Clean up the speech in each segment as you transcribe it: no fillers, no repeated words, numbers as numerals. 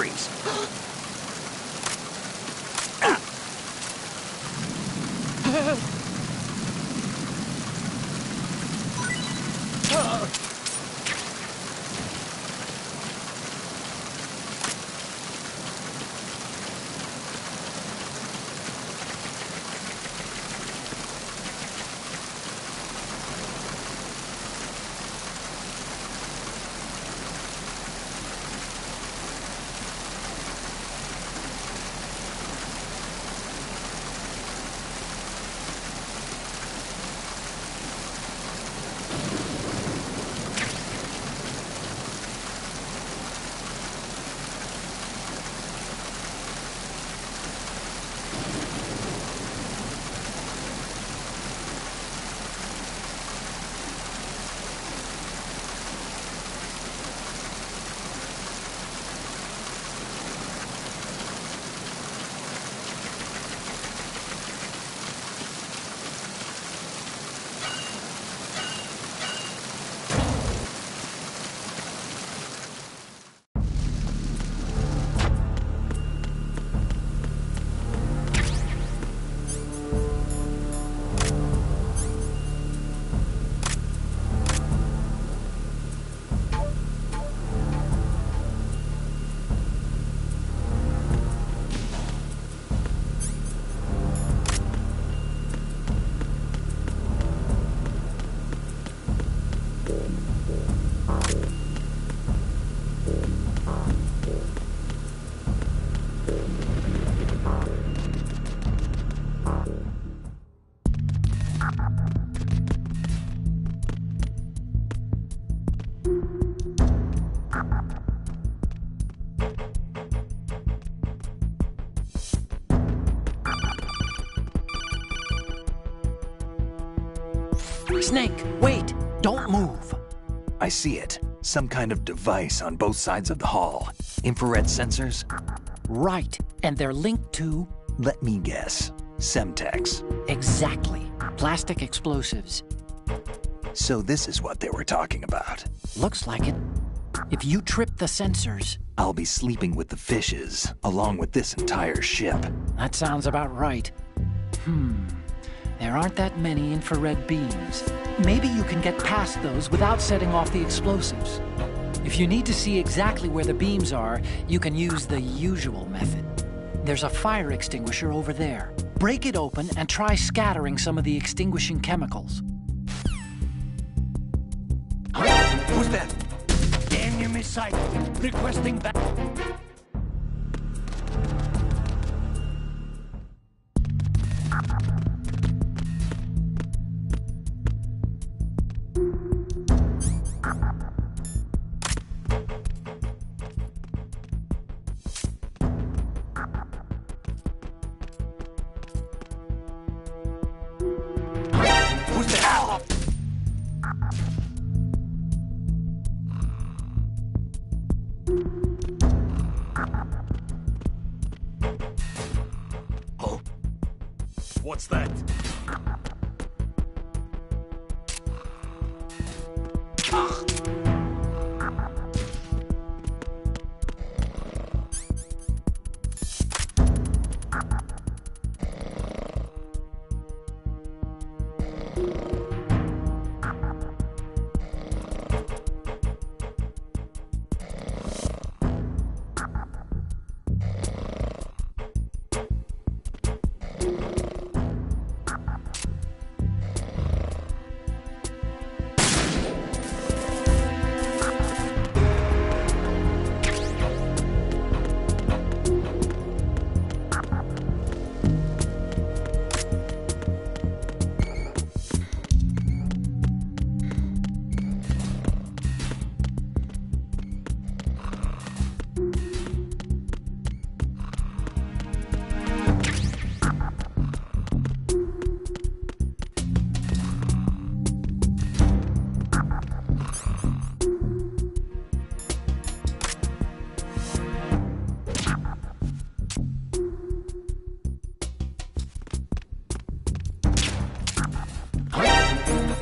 freeze. Snake, wait! Don't move! I see it. Some kind of device on both sides of the hall. Infrared sensors? Right, and they're linked to... Let me guess. Semtex. Exactly. Plastic explosives. So this is what they were talking about. Looks like it. If you trip the sensors... I'll be sleeping with the fishes, along with this entire ship. That sounds about right. There aren't that many infrared beams. Maybe you can get past those without setting off the explosives. If you need to see exactly where the beams are, you can use the usual method. There's a fire extinguisher over there. Break it open and try scattering some of the extinguishing chemicals. Who's that? Enemy sight. Requesting back. What's that?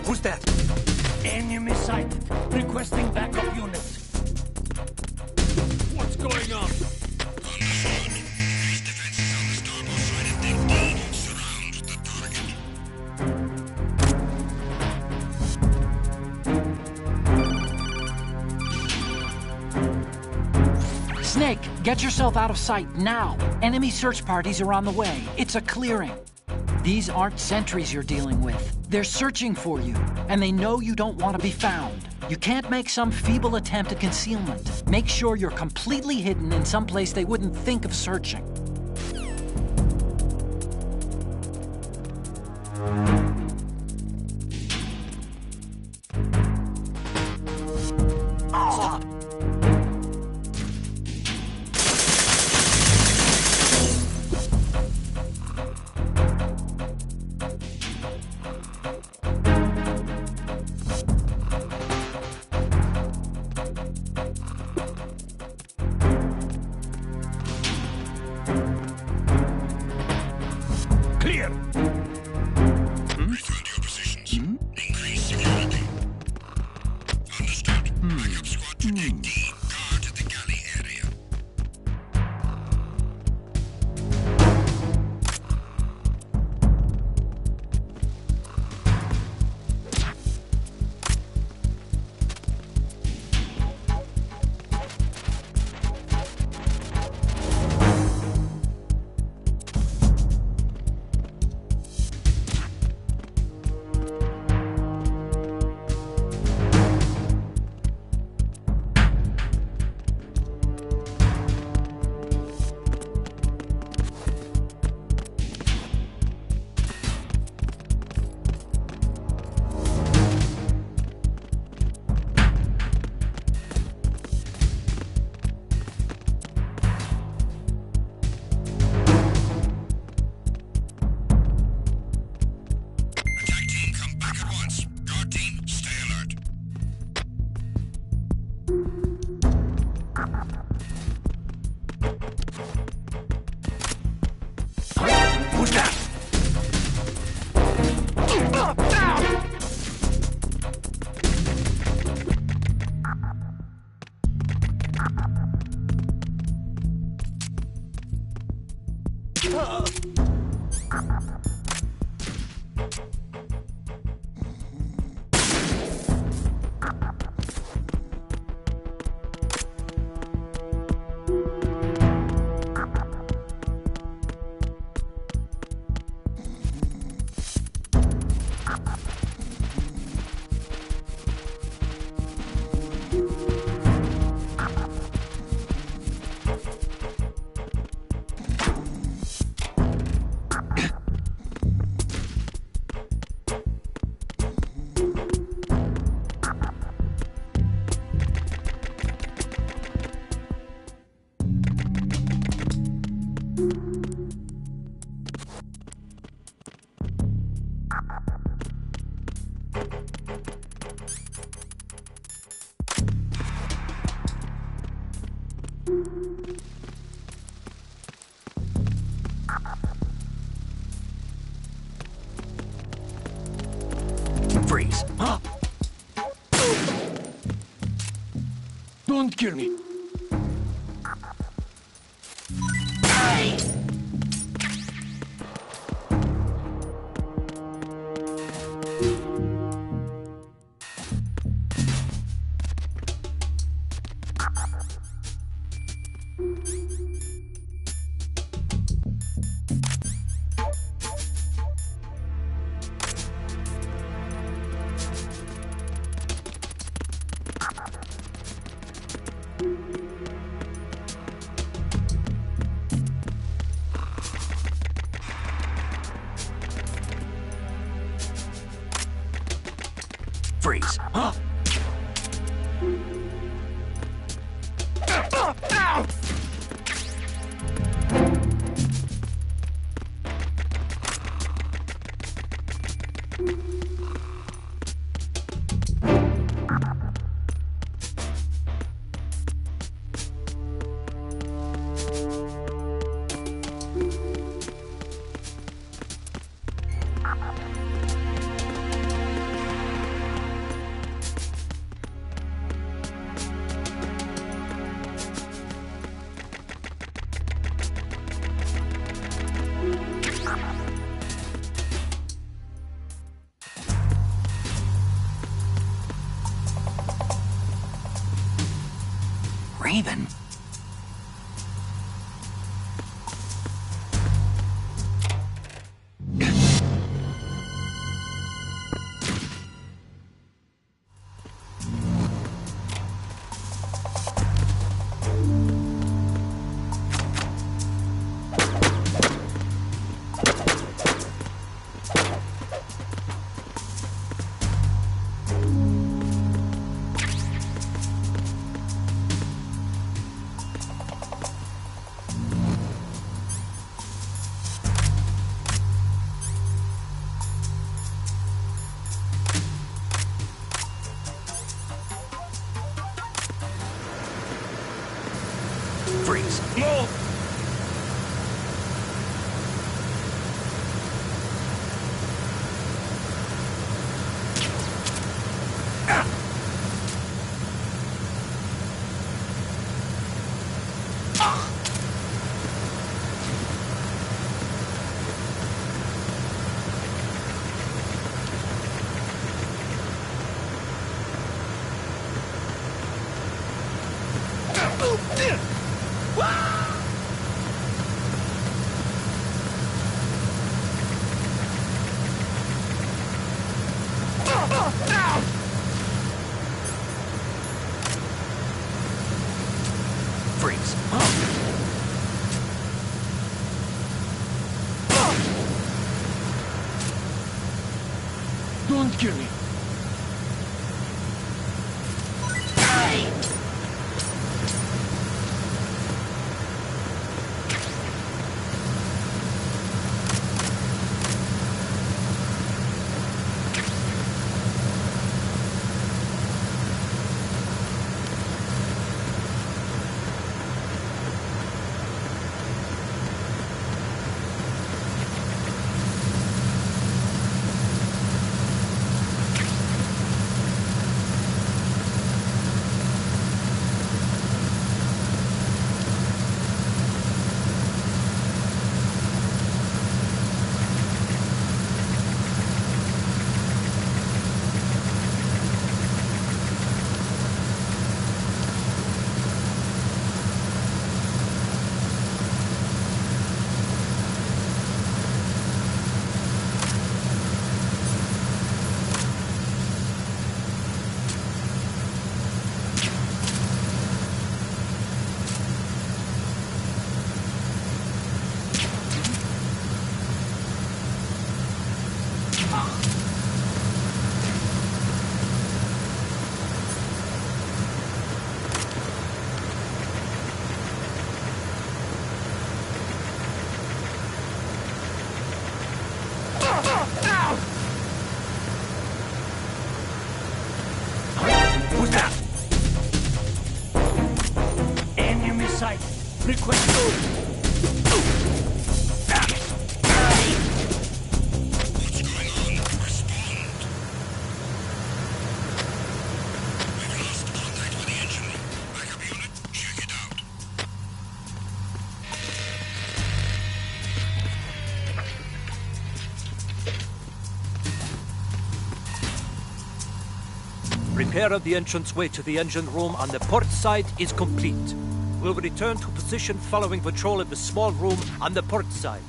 Who's that? Enemy sighted. Requesting backup units. What's going on? Snake, get yourself out of sight now. Enemy search parties are on the way. It's a clearing. These aren't sentries you're dealing with. They're searching for you, and they know you don't want to be found. You can't make some feeble attempt at concealment. Make sure you're completely hidden in some place they wouldn't think of searching. Clear! Return to your positions. Increase security. Understood. Backup squad to take D. Guard at the galley area. Attack team, come back at once. Guard team, stay alert. Who's that? Freeze. Huh? Don't kill me. Freeze. Huh? Ow! Raven? Freeze! No! Freeze! Don't kill me! Who's that? Enemy sight! Request move! What's going on? Respond. We've lost contact with the engine room. Backup unit, check it out. Repair of the entranceway to the engine room on the port side is complete. We'll return to position following patrol of the small room on the port side.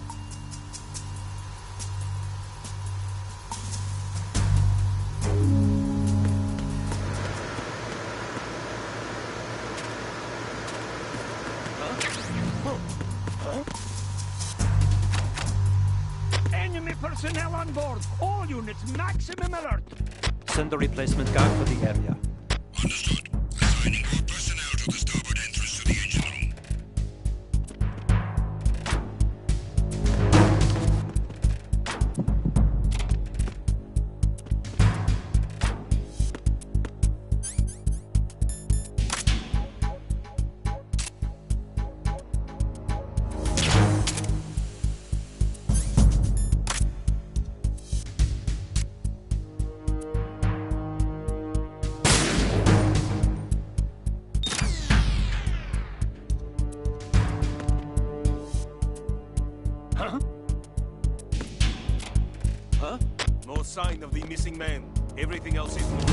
Enemy personnel on board! All units, maximum alert! Send a replacement guard for the area. Understood. Assigning more personnel to the starboard entrance to the engine room. No sign of the missing man. Everything else is normal.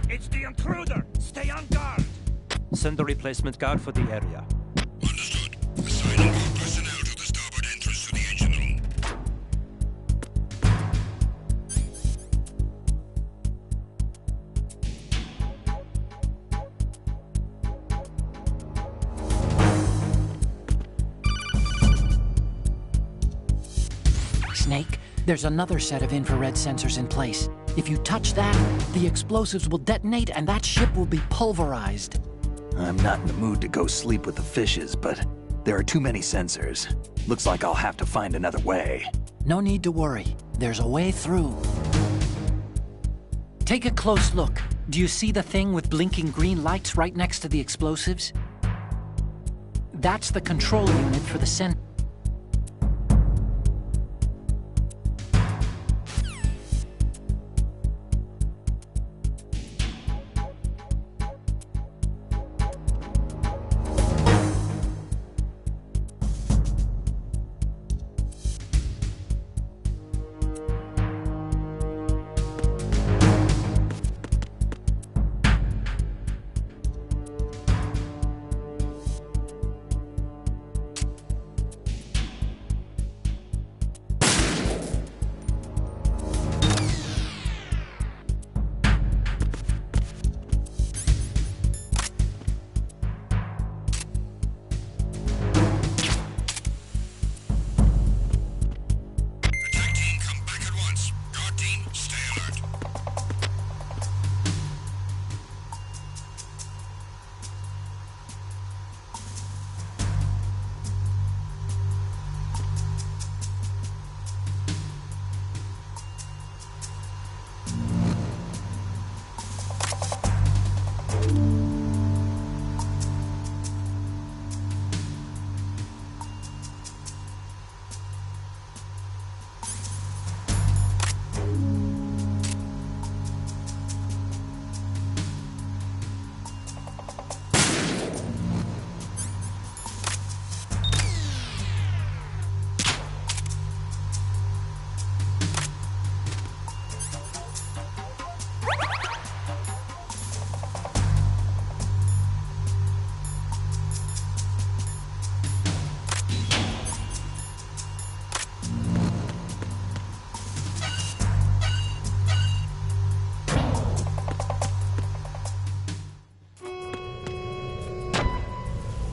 It's the intruder! Stay on guard! Send a replacement guard for the area. Understood. Assigning more personnel to the starboard entrance to the engine room. Snake, there's another set of infrared sensors in place. If you touch that, the explosives will detonate and that ship will be pulverized. I'm not in the mood to go sleep with the fishes, but there are too many sensors. Looks like I'll have to find another way. No need to worry. There's a way through. Take a close look. Do you see the thing with blinking green lights right next to the explosives? That's the control unit for the center. Attack team, come back at once. Guard team, stay alert.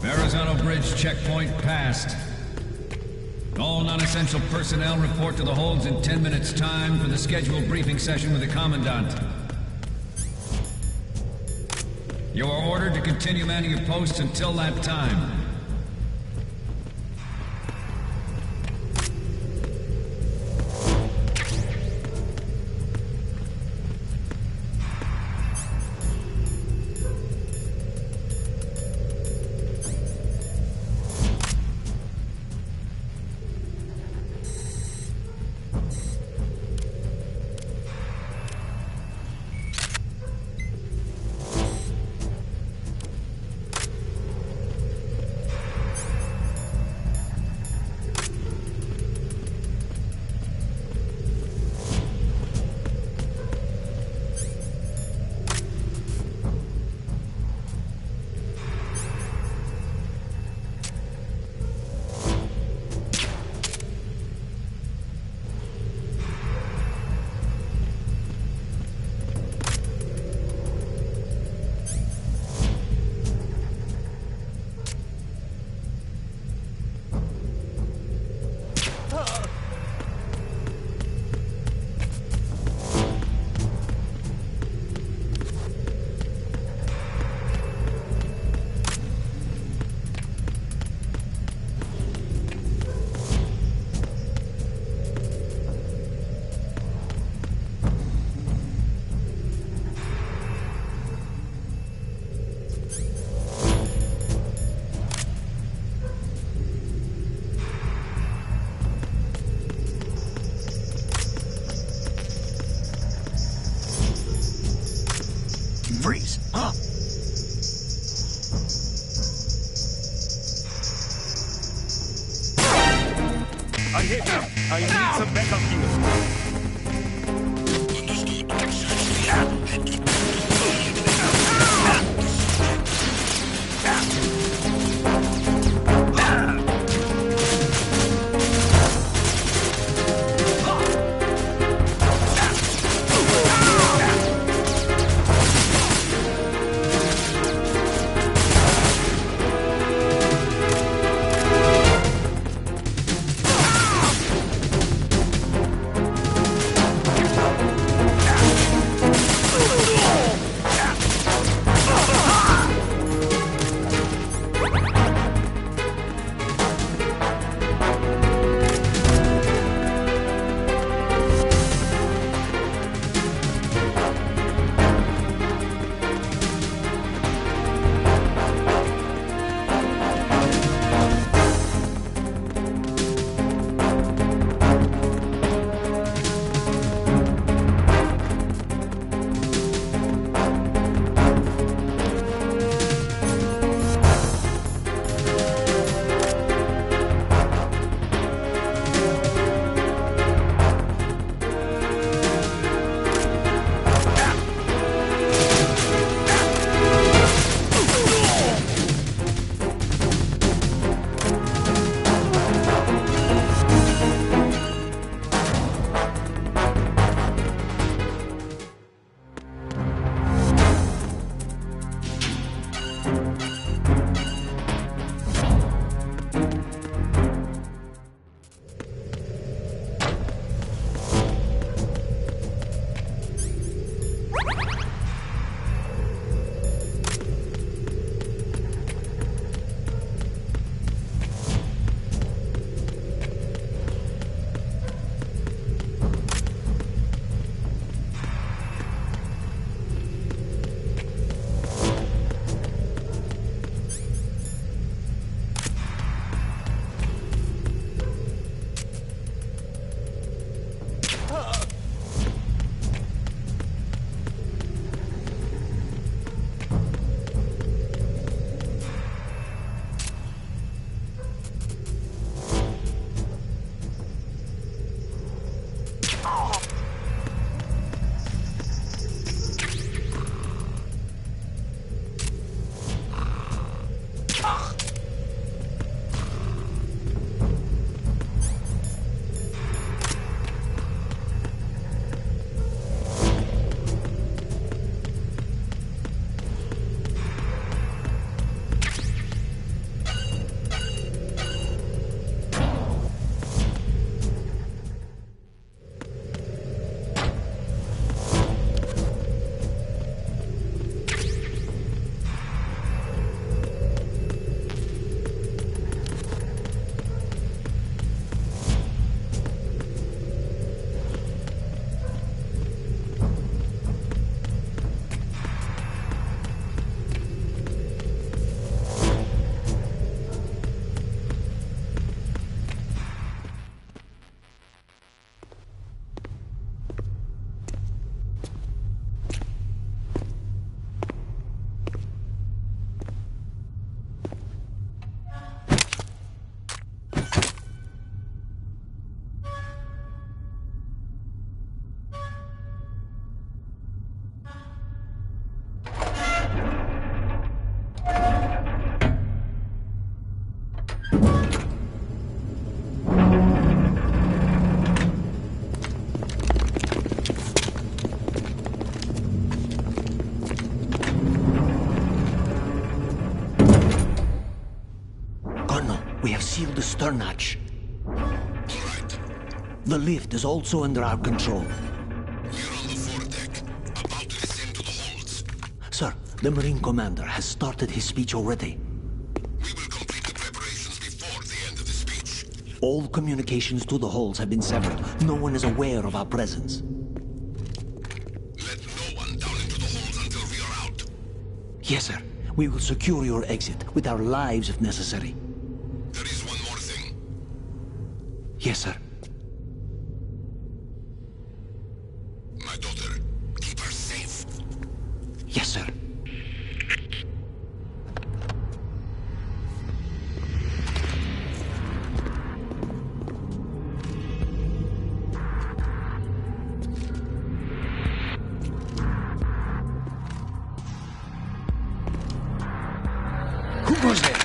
Verrazano Bridge checkpoint passed. All non-essential personnel report to the holds in 10 minutes' time for the scheduled briefing session with the Commandant. You are ordered to continue manning your posts until that time. Freeze! Huh? I hit him. I need some backup here. have sealed the stern hatch. All right. The lift is also under our control. We're on the foredeck, about to descend to the holds. Sir, the Marine Commander has started his speech already. We will complete the preparations before the end of the speech. All communications to the holds have been severed. No one is aware of our presence. Let no one down into the holds until we are out. Yes, sir. We will secure your exit with our lives if necessary. There is one more thing. Yes, sir. My daughter, keep her safe. Yes, sir. Who goes there?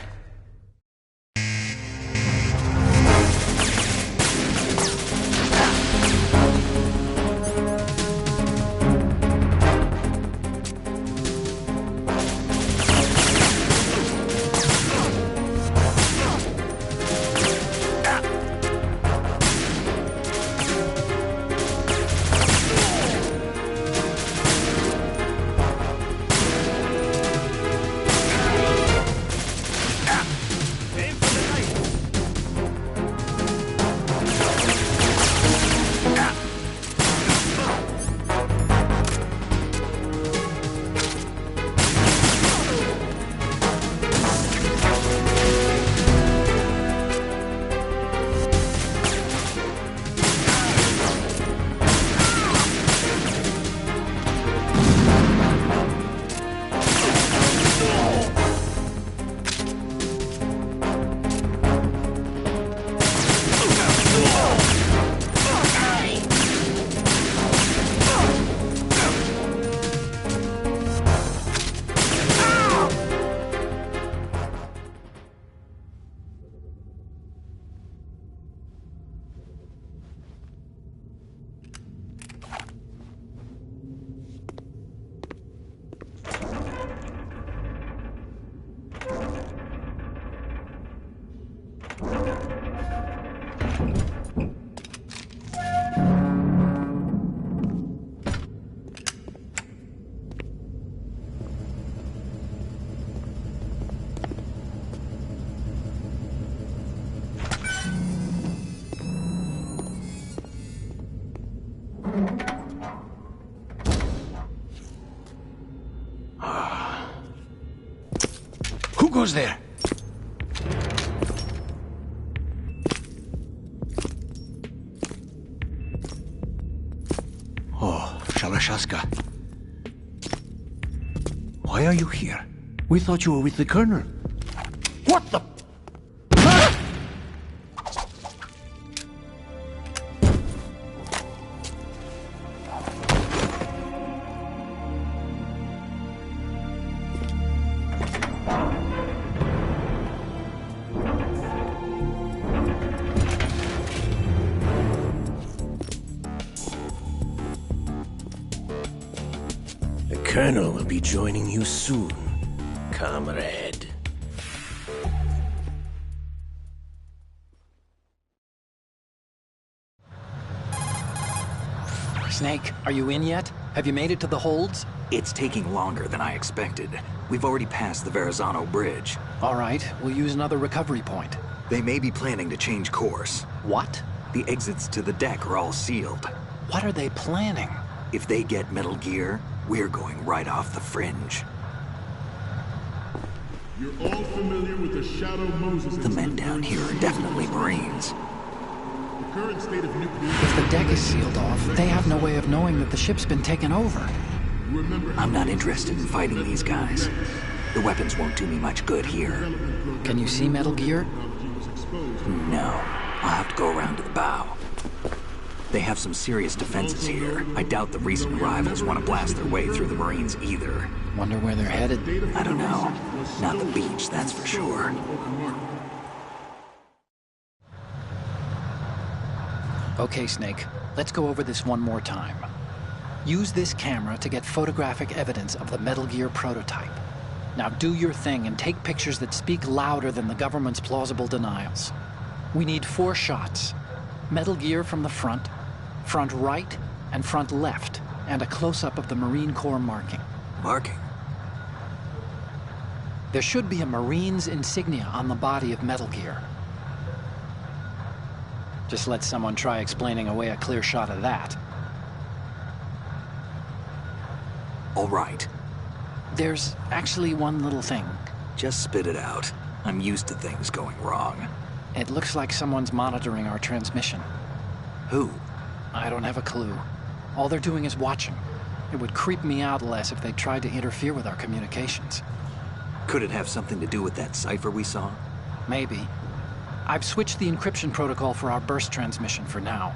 Who goes there? Oh, Shalashaska. Why are you here? We thought you were with the Colonel. What the... The Colonel will be joining you soon, comrade. Snake, are you in yet? Have you made it to the holds? It's taking longer than I expected. We've already passed the Verrazano Bridge. All right, we'll use another recovery point. They may be planning to change course. What? The exits to the deck are all sealed. What are they planning? If they get Metal Gear, we're going right off the fringe. You're all familiar with the Shadow Moses. The men down here are definitely Marines. The current state of nuclear... If the deck is sealed off, they have no way of knowing that the ship's been taken over. I'm not interested in fighting these guys. The weapons won't do me much good here. Can you see Metal Gear? No. I'll have to go around to the bow. They have some serious defenses here. I doubt the recent arrivals want to blast their way through the Marines either. Wonder where they're headed? I don't know. Not the beach, that's for sure. Okay, Snake. Let's go over this one more time. Use this camera to get photographic evidence of the Metal Gear prototype. Now do your thing and take pictures that speak louder than the government's plausible denials. We need 4 shots. Metal Gear from the front right, and front left, and a close-up of the Marine Corps marking. Marking? There should be a Marine's insignia on the body of Metal Gear. Just let someone try explaining away a clear shot of that. All right. There's actually one little thing. Just spit it out. I'm used to things going wrong. It looks like someone's monitoring our transmission. Who? I don't have a clue. All they're doing is watching. It would creep me out less if they tried to interfere with our communications. Could it have something to do with that cipher we saw? Maybe. I've switched the encryption protocol for our burst transmission for now.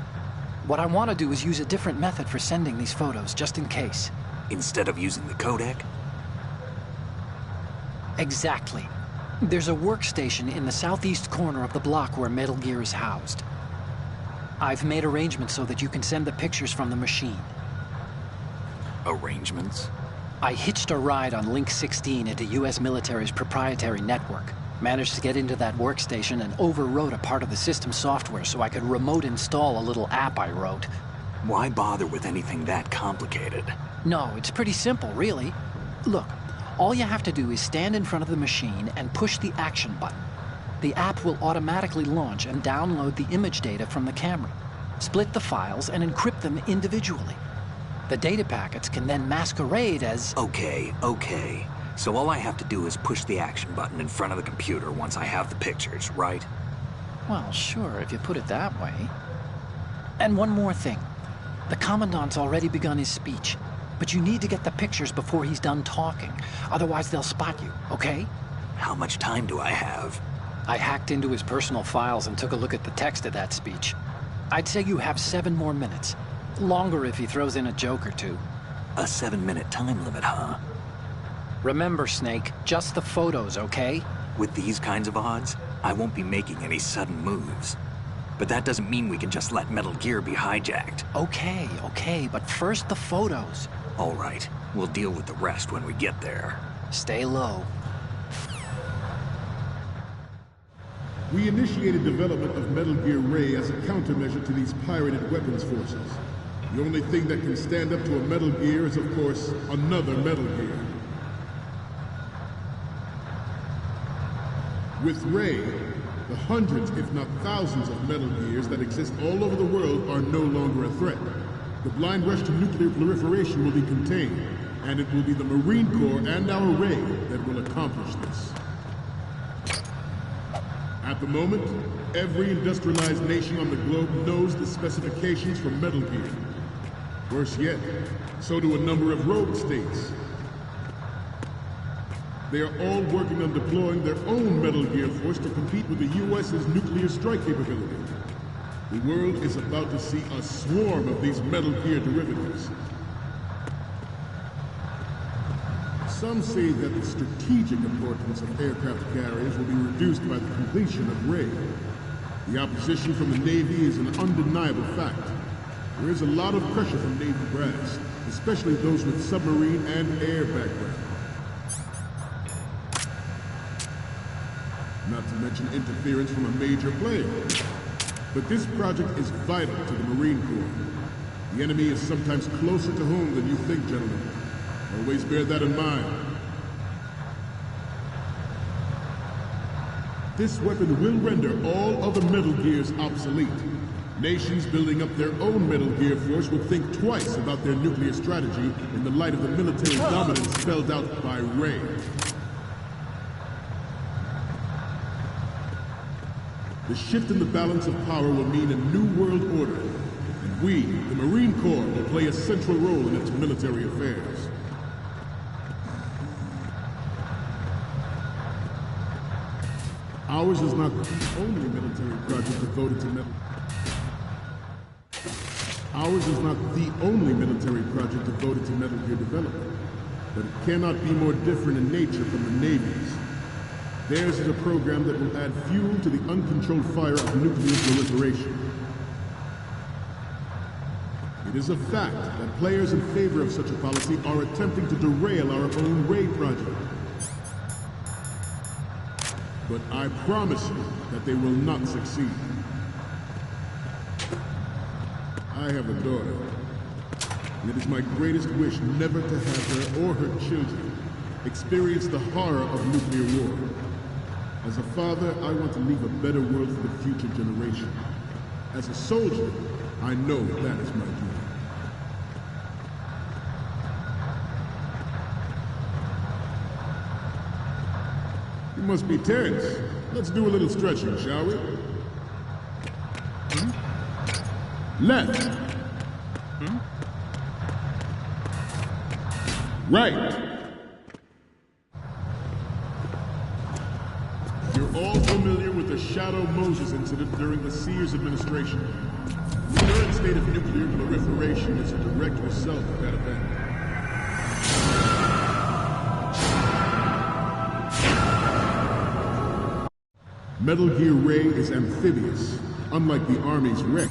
What I want to do is use a different method for sending these photos, just in case. Instead of using the codec? Exactly. There's a workstation in the southeast corner of the block where Metal Gear is housed. I've made arrangements so that you can send the pictures from the machine. Arrangements? I hitched a ride on Link 16 into US military's proprietary network. Managed to get into that workstation and overwrote a part of the system software so I could remote install a little app I wrote. Why bother with anything that complicated? No, it's pretty simple, really. Look, all you have to do is stand in front of the machine and push the action button. The app will automatically launch and download the image data from the camera, split the files, and encrypt them individually. The data packets can then masquerade as... Okay. So all I have to do is push the action button in front of the computer once I have the pictures, right? Well, sure, if you put it that way. And one more thing. The Commandant's already begun his speech, but you need to get the pictures before he's done talking. Otherwise, they'll spot you, okay? How much time do I have? I hacked into his personal files and took a look at the text of that speech. I'd say you have 7 more minutes. Longer if he throws in a joke or two. A 7-minute time limit, huh? Remember, Snake, just the photos, okay? With these kinds of odds, I won't be making any sudden moves. But that doesn't mean we can just let Metal Gear be hijacked. Okay, but first the photos. All right, we'll deal with the rest when we get there. Stay low. We initiated development of Metal Gear Ray as a countermeasure to these pirated weapons forces. The only thing that can stand up to a Metal Gear is, of course, another Metal Gear. With Ray, the hundreds, if not thousands, of Metal Gears that exist all over the world are no longer a threat. The blind rush to nuclear proliferation will be contained, and it will be the Marine Corps and our Ray that will accomplish this. At the moment, every industrialized nation on the globe knows the specifications for Metal Gear. Worse yet, so do a number of rogue states. They are all working on deploying their own Metal Gear force to compete with the U.S.'s nuclear strike capability. The world is about to see a swarm of these Metal Gear derivatives. Some say that the strategic importance of aircraft carriers will be reduced by the completion of Ray. The opposition from the Navy is an undeniable fact. There is a lot of pressure from Navy brass, especially those with submarine and air background. Not to mention interference from a major player. But this project is vital to the Marine Corps. The enemy is sometimes closer to home than you think, gentlemen. Always bear that in mind. This weapon will render all other Metal Gears obsolete. Nations building up their own Metal Gear force will think twice about their nuclear strategy in the light of the military dominance spelled out by Ray. The shift in the balance of power will mean a new world order, and we, the Marine Corps, will play a central role in its military affairs. Ours is not the only military project devoted to metal. Ours is not the only military project devoted to Metal Gear development, but it cannot be more different in nature from the Navy's. Theirs is a program that will add fuel to the uncontrolled fire of nuclear proliferation. It is a fact that players in favor of such a policy are attempting to derail our own Ray project. but I promise you that they will not succeed. I have a daughter, and it is my greatest wish never to have her or her children experience the horror of nuclear war. As a father, I want to leave a better world for the future generation. As a soldier, I know that is my duty. You must be tense. Let's do a little stretching, shall we? Left. Right. You're all familiar with the Shadow Moses incident during the Sears administration. The current state of nuclear proliferation is a direct result of that event. Metal Gear Ray is amphibious, unlike the Army's Rex.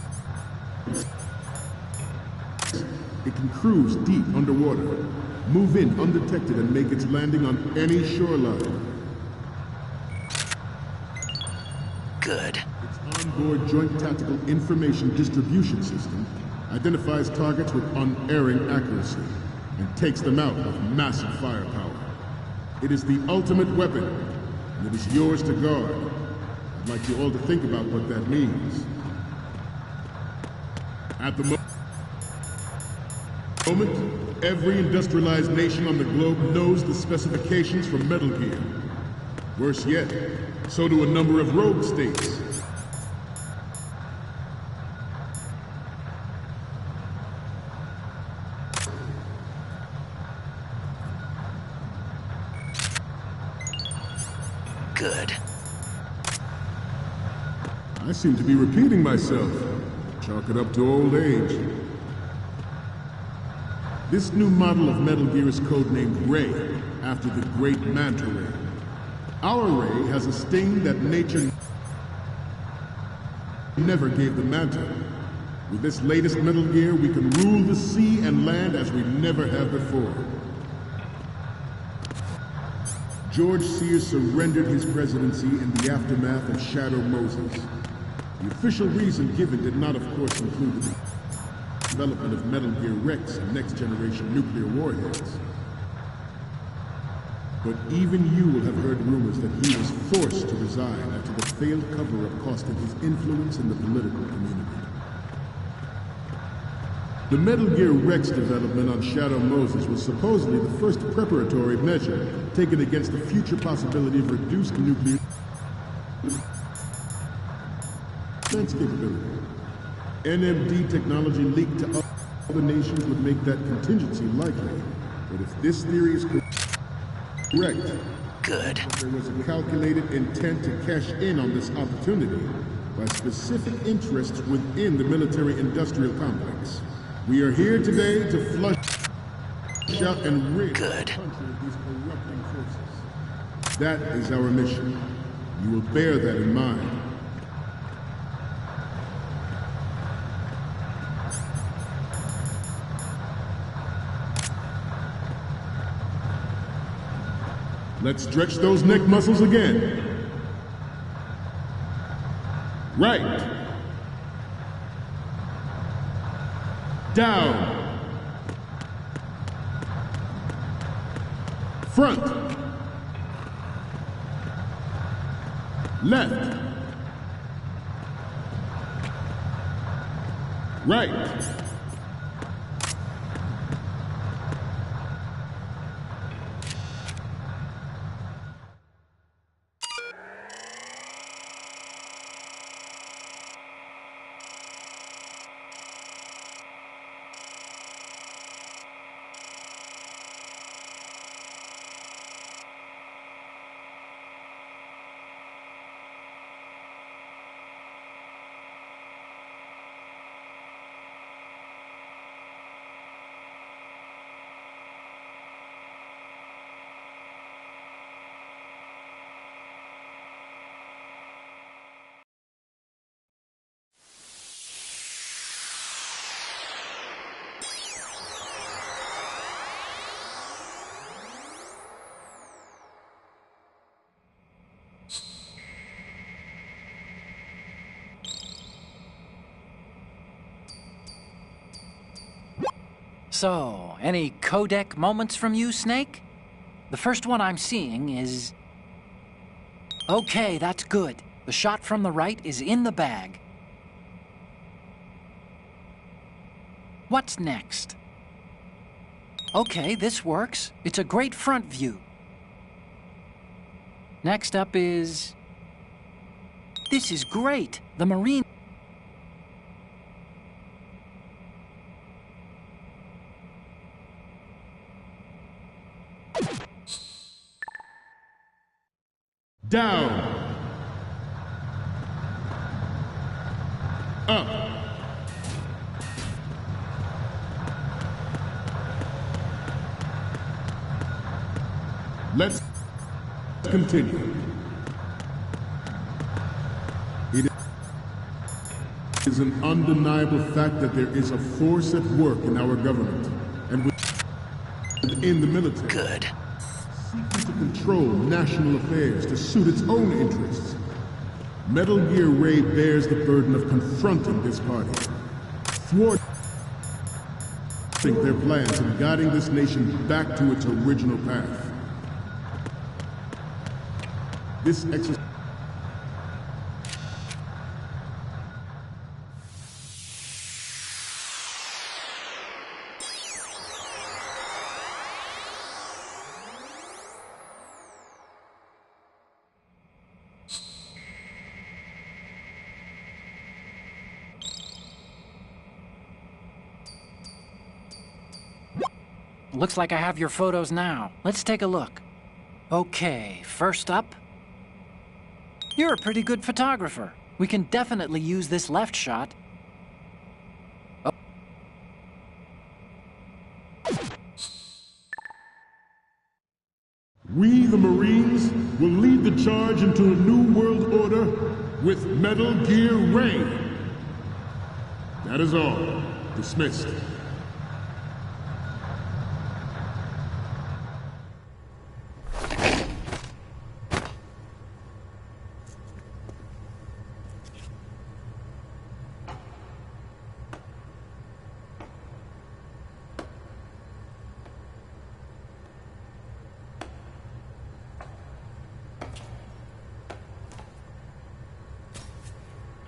It can cruise deep underwater, move in undetected, and make its landing on any shoreline. Good. Its onboard Joint Tactical Information Distribution System identifies targets with unerring accuracy and takes them out with massive firepower. It is the ultimate weapon, and it is yours to guard. I'd like you all to think about what that means. At the moment, every industrialized nation on the globe knows the specifications for Metal Gear. Worse yet, so do a number of rogue states. Good. I seem to be repeating myself. Chalk it up to old age. This new model of Metal Gear is codenamed Ray, after the great Manta Ray. Our Ray has a sting that nature never gave the Manta. With this latest Metal Gear, we can rule the sea and land as we never have before. George Sears surrendered his presidency in the aftermath of Shadow Moses. The official reason given did not, of course, include the development of Metal Gear Rex and next-generation nuclear warheads. But even you will have heard rumors that he was forced to resign after the failed cover-up costed his influence in the political community. The Metal Gear Rex development on Shadow Moses was supposedly the first preparatory measure taken against the future possibility of reduced nuclear defense capability. NMD technology leaked to other nations would make that contingency likely. But if this theory is correct, good. There was a calculated intent to cash in on this opportunity by specific interests within the military-industrial complex. We are here today to flush out and rid the country of these corrupting forces. That is our mission. You will bear that in mind. Let's stretch those neck muscles again. Right. Down. Front. Left. Right. So, any codec moments from you, Snake? The first one I'm seeing is... Okay, that's good. The shot from the right is in the bag. What's next? Okay, this works. It's a great front view. Next up is... This is great! The Marine... Down. Up. Let's continue. It is an undeniable fact that there is a force at work in our government and within the military. Good. Seeking to control national affairs to suit its own interests. Metal Gear Ray bears the burden of confronting this party, thwarting their plans and guiding this nation back to its original path. This exercise... Looks like I have your photos now. Let's take a look. Okay, first up... You're a pretty good photographer. We can definitely use this left shot. Oh. We, the Marines, will lead the charge into a new world order with Metal Gear Ray. That is all. Dismissed.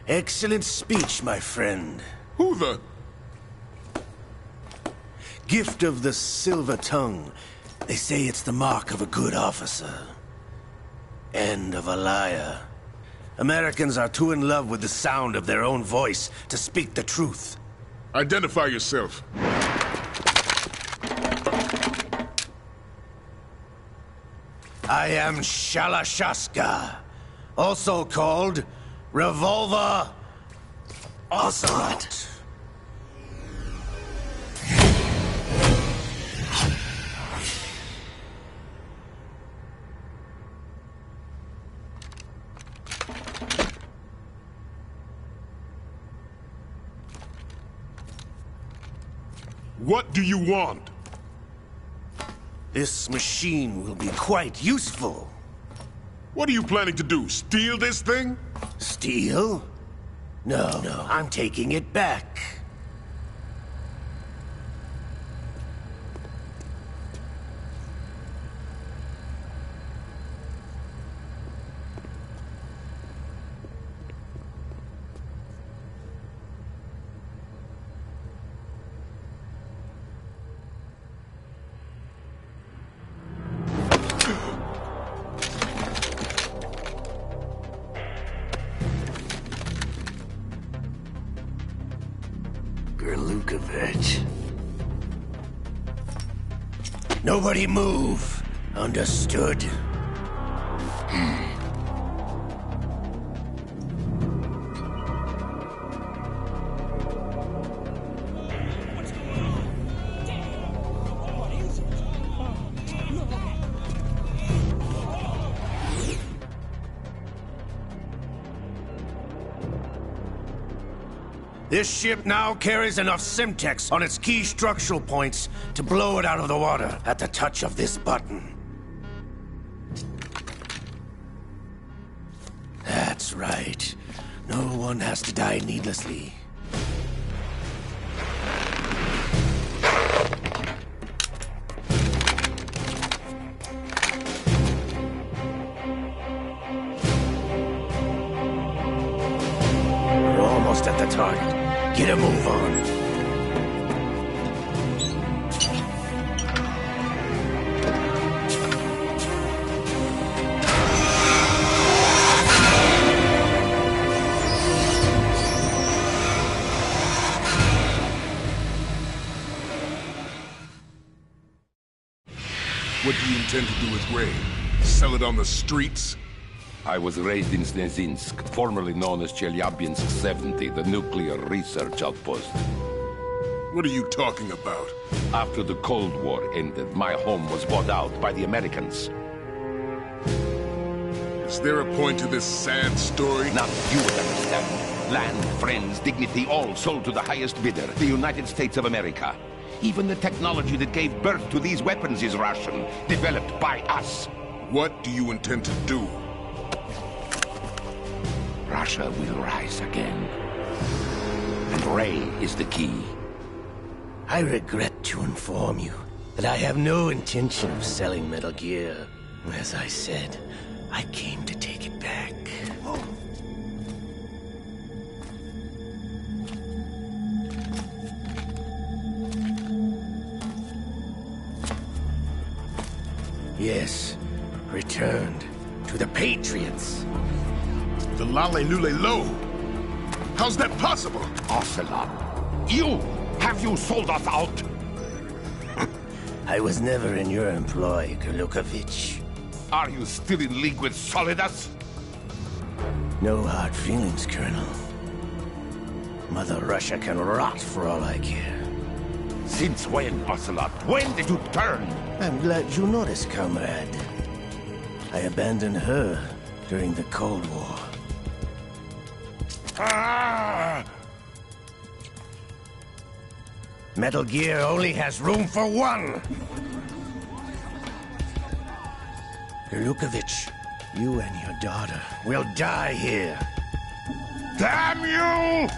Excellent speech, my friend. Who the... Gift of the silver tongue. They say it's the mark of a good officer. End of a liar. Americans are too in love with the sound of their own voice to speak the truth. Identify yourself. I am Shalashaska, also called Revolver Ocelot. What do you want? This machine will be quite useful. What are you planning to do? Steal this thing? Steal? No, I'm taking it back. Gerlukovich. Nobody move. Understood? This ship now carries enough Simtex on its key structural points to blow it out of the water at the touch of this button. That's right. No one has to die needlessly. at the target. Get a move on. What do you intend to do with Ray? Sell it on the streets? I was raised in Snezinsk, formerly known as Chelyabinsk 70, the nuclear research outpost. What are you talking about? After the Cold War ended, my home was bought out by the Americans. Is there a point to this sad story? Now you would understand. Land, friends, dignity, all sold to the highest bidder, the United States of America. Even the technology that gave birth to these weapons is Russian, developed by us. What do you intend to do? Russia will rise again. And Ray is the key. I regret to inform you that I have no intention of selling Metal Gear. As I said, I came to take it back. Yes, returned to the Patriots. The Lale Lule Lo? How's that possible? Ocelot, you! Have you sold us out? I was never in your employ, Gurlukovich. Are you still in league with Solidus? No hard feelings, Colonel. Mother Russia can rot for all I care. Since when, Ocelot? When did you turn? I'm glad you noticed, comrade. I abandoned her during the Cold War. Ah! Metal Gear only has room for one! Gurlukovich, you and your daughter will die here. Damn you!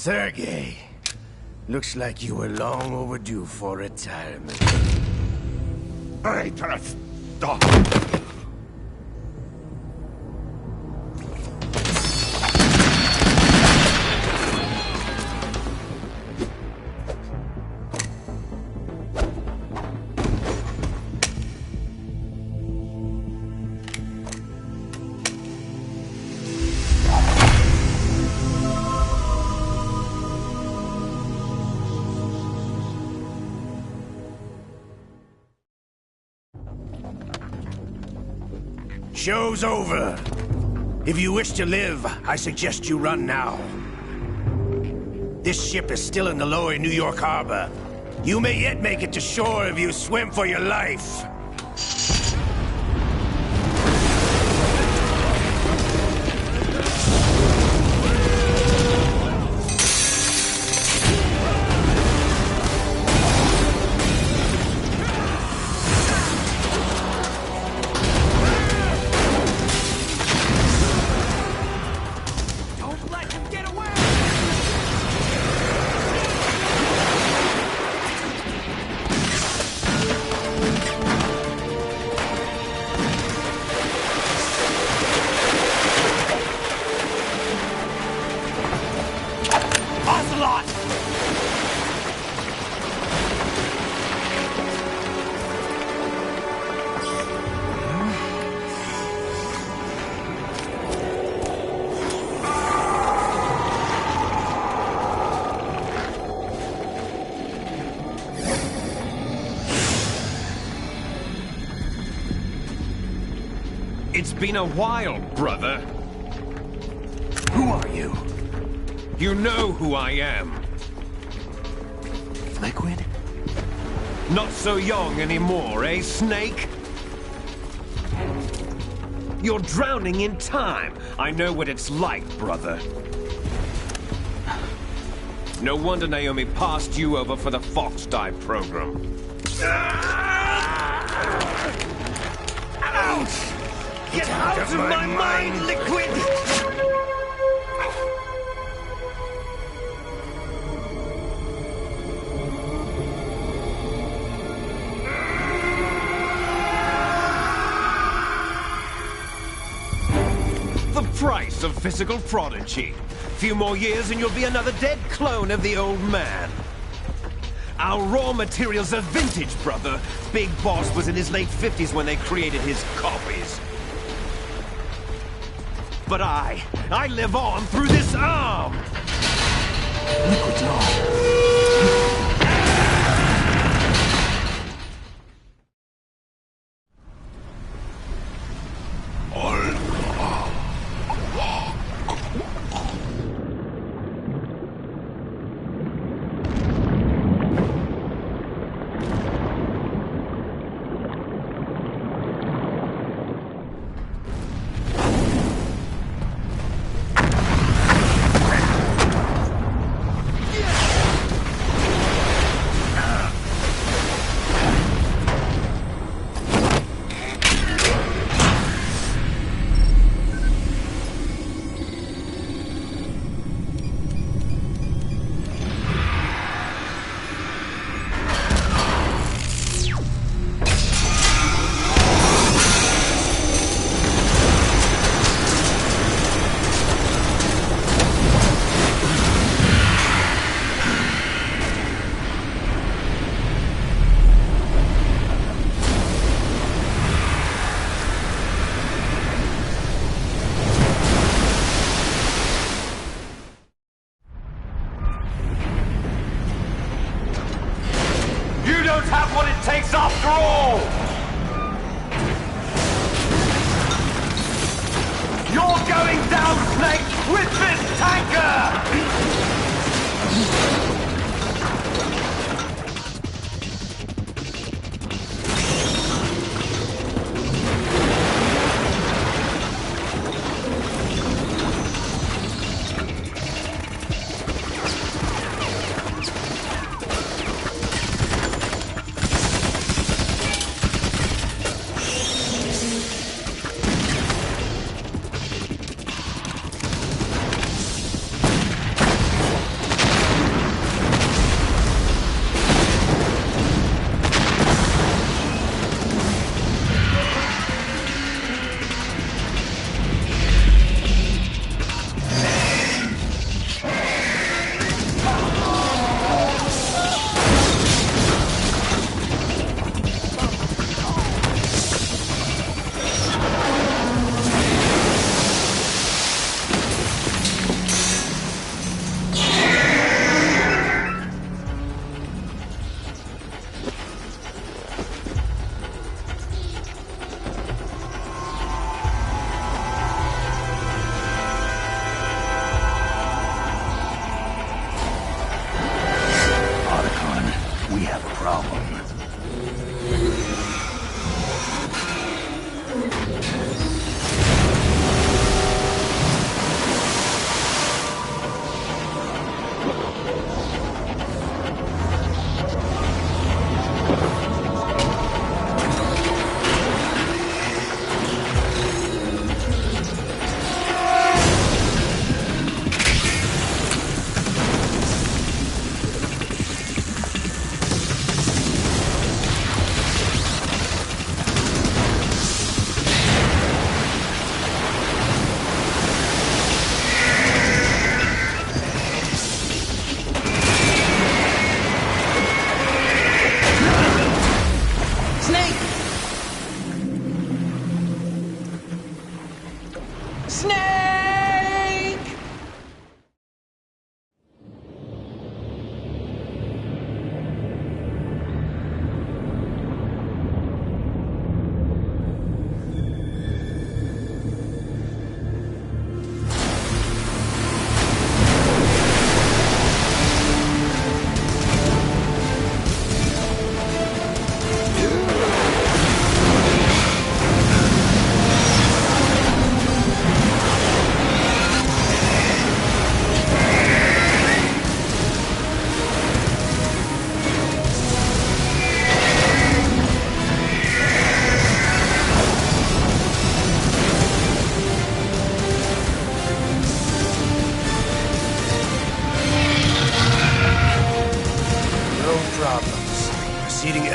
Sergei, looks like you were long overdue for retirement. Traitorous dog! Show's over. If you wish to live, I suggest you run now. This ship is still in the lower New York harbor. You may yet make it to shore if you swim for your life. It's been a while, brother. Who are you? You know who I am. Liquid? Not so young anymore, eh, Snake? You're drowning in time. I know what it's like, brother. No wonder Naomi passed you over for the Fox Dive program. Ouch! Get out of my mind, Liquid! The price of physical prodigy. Few more years and you'll be another dead clone of the old man. Our raw materials are vintage, brother. Big Boss was in his late 50s when they created his copies. But I live on through this arm! Liquid's arm. After all! You're going down, Snake, with this tanker!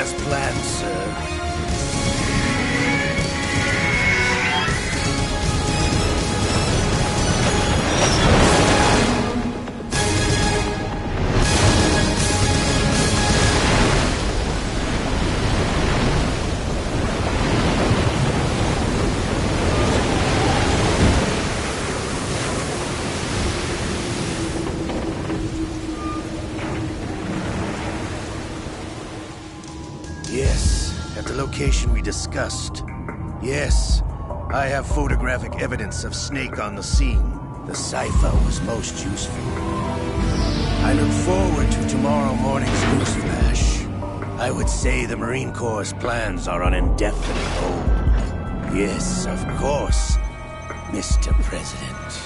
as planned, sir. Yes, at the location we discussed. Yes, I have photographic evidence of Snake on the scene. The cipher was most useful. I look forward to tomorrow morning's news flash. I would say the Marine Corps' plans are on indefinite hold. Yes, of course, Mr. President.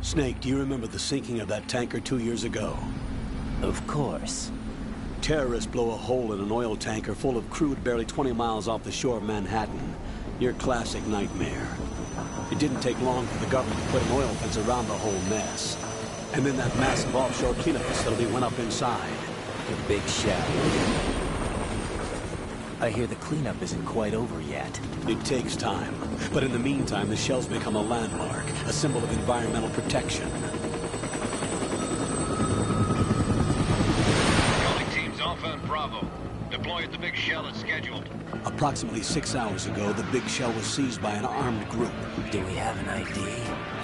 Snake, do you remember the sinking of that tanker 2 years ago? Of course. Terrorists blow a hole in an oil tanker full of crude barely 20 miles off the shore of Manhattan. Your classic nightmare. It didn't take long for the government to put an oil fence around the whole mess. And then that massive offshore cleanup facility went up inside. The Big Shell. I hear the cleanup isn't quite over yet. It takes time. But in the meantime, the shell's become a landmark, a symbol of environmental protection. Calling teams Alpha and Bravo. Deploy at the Big Shell as scheduled. Approximately 6 hours ago, the Big Shell was seized by an armed group. Do we have an ID?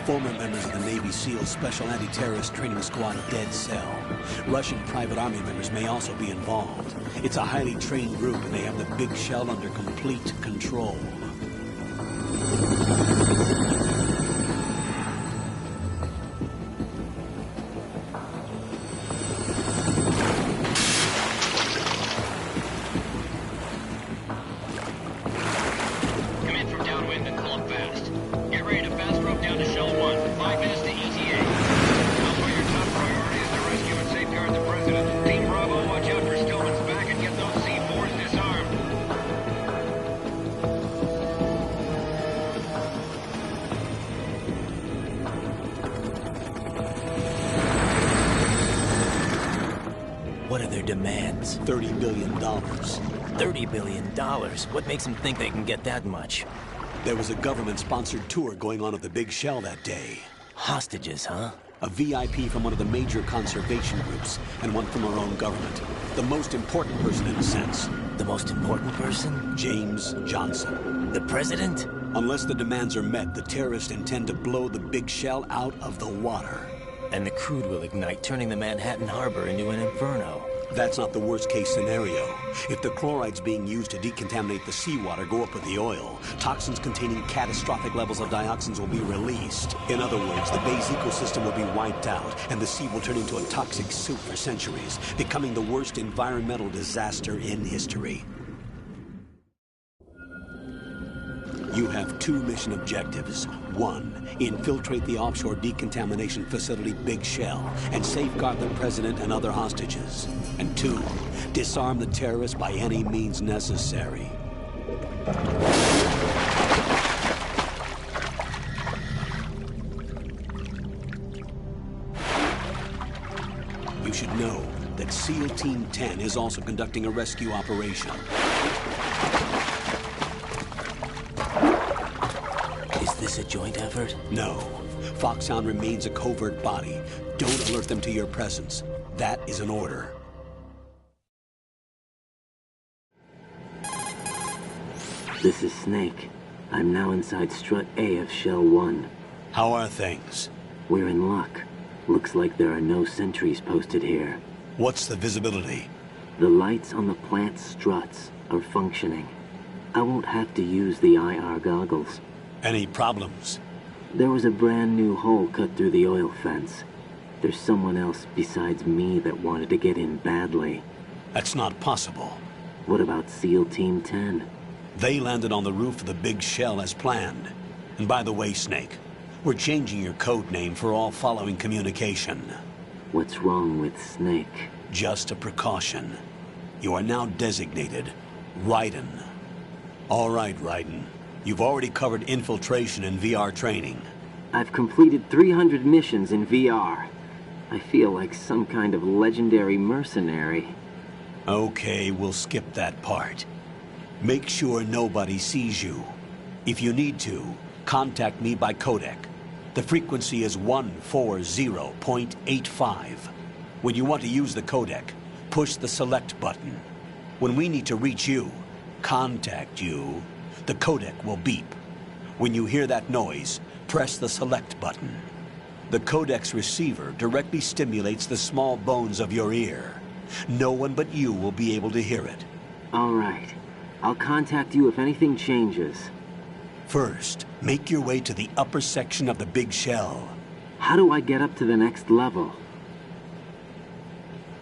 Former members of the Navy SEALs Special Anti-Terrorist Training Squad Dead Cell. Russian private army members may also be involved. It's a highly trained group, and they have the Big Shell under complete control. Come in from downwind and pull up fast. Get ready to fast rope down to Shell 1. 5 minutes to ETA. Alpha, your top priority is to rescue and safeguard the President. Team Bravo, watch out for Stillman's back and get those C4s disarmed. What are their demands? $30 billion. $30 billion? What makes them think they can get that much? There was a government-sponsored tour going on at the Big Shell that day. Hostages, huh? A VIP from one of the major conservation groups, and one from our own government. The most important person in a sense. The most important person? James Johnson. The President? Unless the demands are met, the terrorists intend to blow the Big Shell out of the water. And the crude will ignite, turning the Manhattan Harbor into an inferno. That's not the worst-case scenario. If the chlorides being used to decontaminate the seawater go up with the oil, toxins containing catastrophic levels of dioxins will be released. In other words, the bay's ecosystem will be wiped out, and the sea will turn into a toxic soup for centuries, becoming the worst environmental disaster in history. You have 2 mission objectives. 1, infiltrate the offshore decontamination facility Big Shell and safeguard the President and other hostages. And 2, disarm the terrorists by any means necessary. You should know that SEAL Team 10 is also conducting a rescue operation. Is this a joint effort? No. Foxhound remains a covert body. Don't alert them to your presence. That is an order. This is Snake. I'm now inside Strut A of Shell 1. How are things? We're in luck. Looks like there are no sentries posted here. What's the visibility? The lights on the plant's struts are functioning. I won't have to use the IR goggles. Any problems? There was a brand new hole cut through the oil fence. There's someone else besides me that wanted to get in badly. That's not possible. What about SEAL Team 10? They landed on the roof of the big shell as planned. And by the way, Snake, we're changing your code name for all following communication. What's wrong with Snake? Just a precaution. You are now designated Raiden. All right, Raiden. You've already covered infiltration and VR training. I've completed 300 missions in VR. I feel like some kind of legendary mercenary. Okay, we'll skip that part. Make sure nobody sees you. If you need to, contact me by codec. The frequency is 140.85. When you want to use the codec, push the select button. When we need to reach you, contact you, the codec will beep. When you hear that noise, press the select button. The codec's receiver directly stimulates the small bones of your ear. No one but you will be able to hear it. All right. I'll contact you if anything changes. First, make your way to the upper section of the big shell. How do I get up to the next level?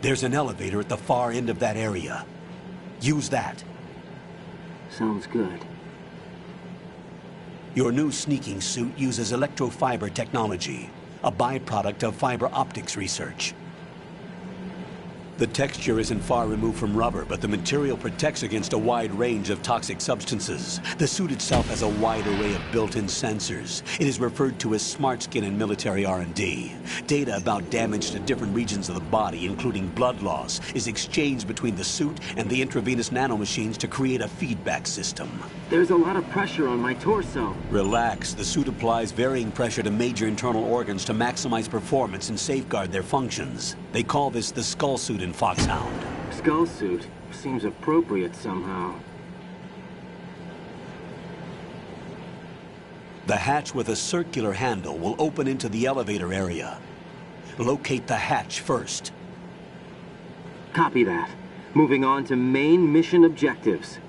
There's an elevator at the far end of that area. Use that. Sounds good. Your new sneaking suit uses electrofiber technology, a byproduct of fiber optics research. The texture isn't far removed from rubber, but the material protects against a wide range of toxic substances. The suit itself has a wide array of built-in sensors. It is referred to as smart skin in military R&D. Data about damage to different regions of the body, including blood loss, is exchanged between the suit and the intravenous nanomachines to create a feedback system. There's a lot of pressure on my torso. Relax. The suit applies varying pressure to major internal organs to maximize performance and safeguard their functions. They call this the skull suit in Foxhound. Skull suit seems appropriate somehow. The hatch with a circular handle will open into the elevator area. Locate the hatch first. Copy that. Moving on to main mission objectives.